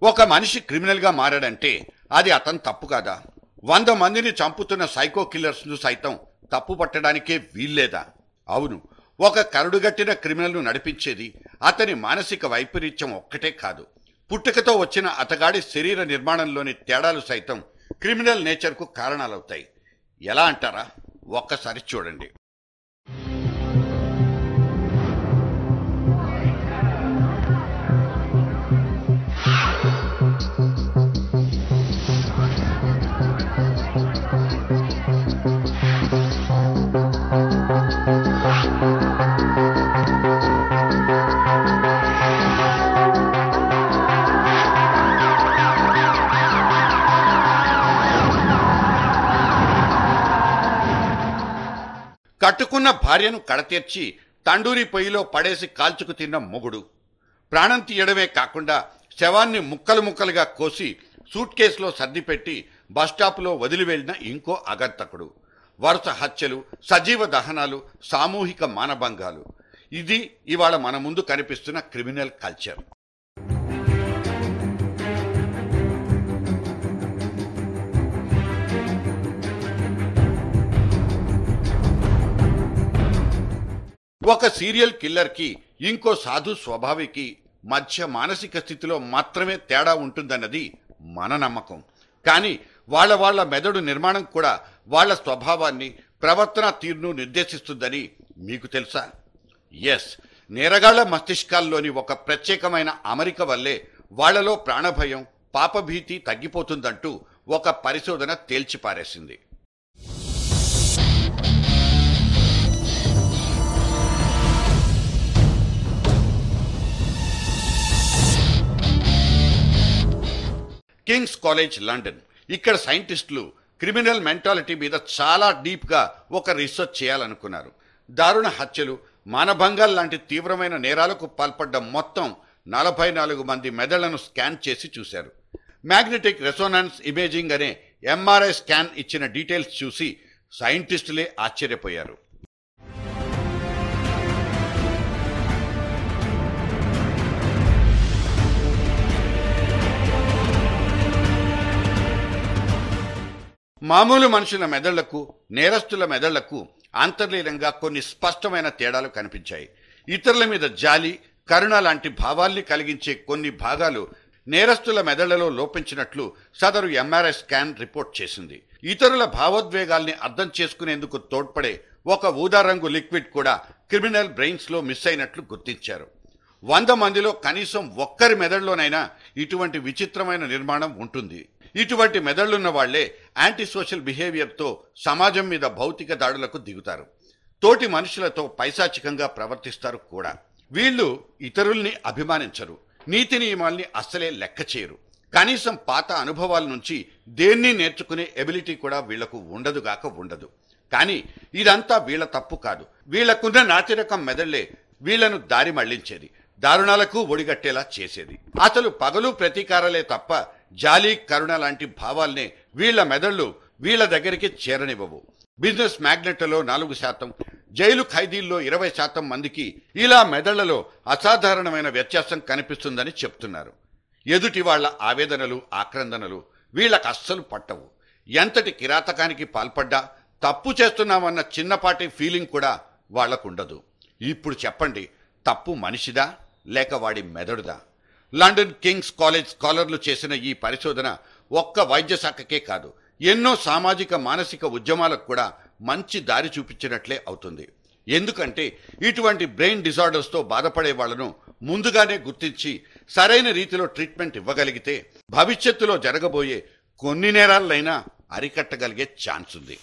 ఒక మనిషి క్రిమినల్గా మారాడంటే అది అతను తప్పు కాదా? 100 మందిని చంపుతున్న సైకో కిల్లర్స్ను సైతం తప్పు పట్టడానికే వీల్లేదా? అవును, ఒక కరుడుగట్టిన క్రిమినల్ను నడిపించేది అతని మానసిక వైపరీత్యం ఒక్కటే కాదు. పుట్టుకతో వచ్చిన అతగాడి శరీర నిర్మాణంలోని తేడాలు సైతం క్రిమినల్ నేచర్కు కారణాలవుతాయి. ఎలా అంటారా? ఒక్కసారి చూడండి. కట్టుకున్న భార్యను కడతీర్చి తండూరి పొయ్యిలో పడేసి కాల్చుకు తిన్న మొగుడు, ప్రాణం తీయడమే కాకుండా శవాన్ని ముక్కలు ముక్కలుగా కోసి సూట్ కేసులో సర్దిపెట్టి బస్టాప్లో వదిలివెళ్లిన ఇంకో అగంతకుడు, వరుస హత్యలు, సజీవ దహనాలు, సామూహిక మానభంగాలు. ఇది ఇవాళ మన ముందు కనిపిస్తున్న క్రిమినల్ కల్చర్. ఒక సీరియల్ కిల్లర్కి ఇంకో సాధు స్వభావికి మధ్య మానసిక స్థితిలో మాత్రమే తేడా ఉంటుందన్నది మన నమ్మకం. కానీ వాళ్ళ మెదడు నిర్మాణం కూడా వాళ్ళ స్వభావాన్ని, ప్రవర్తన తీరును నిర్దేశిస్తుందని మీకు తెలుసా? ఎస్, నేరగాళ్ల మస్తిష్కాల్లోని ఒక ప్రత్యేకమైన అమరిక వల్లే వాళ్లలో ప్రాణభయం, పాపభీతి తగ్గిపోతుందంటూ ఒక పరిశోధన తేల్చిపారేసింది. Kings college London. ఇక్కడ సైంటిస్టులు క్రిమినల్ మెంటాలిటీ మీద చాలా డీప్గా ఒక రీసెర్చ్ చేయాలనుకున్నారు. దారుణ హత్యలు, మానభంగాలు లాంటి తీవ్రమైన నేరాలకు పాల్పడ్డ మొత్తం 44 మంది మెదళ్లను స్కాన్ చేసి చూశారు. మ్యాగ్నెటిక్ రెసోనాన్స్ ఇమేజింగ్ అనే ఎంఆర్ఐ స్కాన్ ఇచ్చిన డీటెయిల్స్ చూసి సైంటిస్టులే ఆశ్చర్యపోయారు. మామూలు మనుషుల మెదళ్లకు, నేరస్తుల మెదళ్లకు అంతర్లీనంగా కొన్ని స్పష్టమైన తేడాలు కనిపించాయి. ఇతరుల మీద జాలి, కరుణ లాంటి భావాల్ని కలిగించే కొన్ని భాగాలు నేరస్తుల మెదళ్లలో లోపించినట్లు సదరు ఎంఆర్ఐ స్కాన్ రిపోర్ట్ చేసింది. ఇతరుల భావోద్వేగాల్ని అర్థం చేసుకునేందుకు తోడ్పడే ఒక ఊదా రంగు లిక్విడ్ కూడా క్రిమినల్ బ్రెయిన్స్ లో మిస్ అయినట్లు గుర్తించారు. 100 మందిలో కనీసం ఒక్కరి మెదడులోనైనా ఇటువంటి విచిత్రమైన నిర్మాణం ఉంటుంది. ఇటువంటి మెదళ్లున్న వాళ్లే యాంటీ సోషల్ బిహేవియర్తో సమాజం మీద భౌతిక దాడులకు దిగుతారు. తోటి మనుషులతో పైశాచికంగా ప్రవర్తిస్తారు కూడా. వీళ్ళు ఇతరుల్ని అభిమానించరు, నీతి నియమాల్ని అస్సలే లెక్క చేయరు. కనీసం పాత అనుభవాల నుంచి దేన్ని నేర్చుకునే ఎబిలిటీ కూడా వీళ్లకు ఉండదు. కానీ ఇదంతా వీళ్ల తప్పు కాదు. వీళ్లకున్న నాతిరకం మెదళ్లే వీళ్లను దారి మళ్లించేది, దారుణాలకు ఒడిగట్టేలా చేసేది. అసలు పగలు ప్రతీకారాలే తప్ప జాలి, కరుణ లాంటి భావాల్నే వీళ్ల మెదళ్లు వీళ్ల దగ్గరికి చేరనివ్వవు. బిజినెస్ మ్యాగ్నెట్లలో 4%, జైలు ఖైదీల్లో 20% మందికి ఇలా మెదళ్లలో అసాధారణమైన వ్యత్యాసం కనిపిస్తుందని చెప్తున్నారు. ఎదుటి వాళ్ల ఆవేదనలు, ఆక్రందనలు వీళ్లకు అస్సలు పట్టవు. ఎంతటి కిరాతకానికి పాల్పడ్డా తప్పు చేస్తున్నామన్న చిన్నపాటి ఫీలింగ్ కూడా వాళ్లకుండదు. ఇప్పుడు చెప్పండి, తప్పు మనిషిదా లేక వాడి మెదడుదా? లండన్ కింగ్స్ కాలేజ్ స్కాలర్లు చేసిన ఈ పరిశోధన ఒక్క వైద్య శాఖకే కాదు, ఎన్నో సామాజిక మానసిక ఉద్యమాలకు కూడా మంచి దారి చూపించినట్లే అవుతుంది. ఎందుకంటే ఇటువంటి బ్రెయిన్ డిజార్డర్స్తో బాధపడే వాళ్లను ముందుగానే గుర్తించి సరైన రీతిలో ట్రీట్మెంట్ ఇవ్వగలిగితే భవిష్యత్తులో జరగబోయే కొన్ని నేరాలైనా అరికట్టగలిగే ఛాన్స్ ఉంది.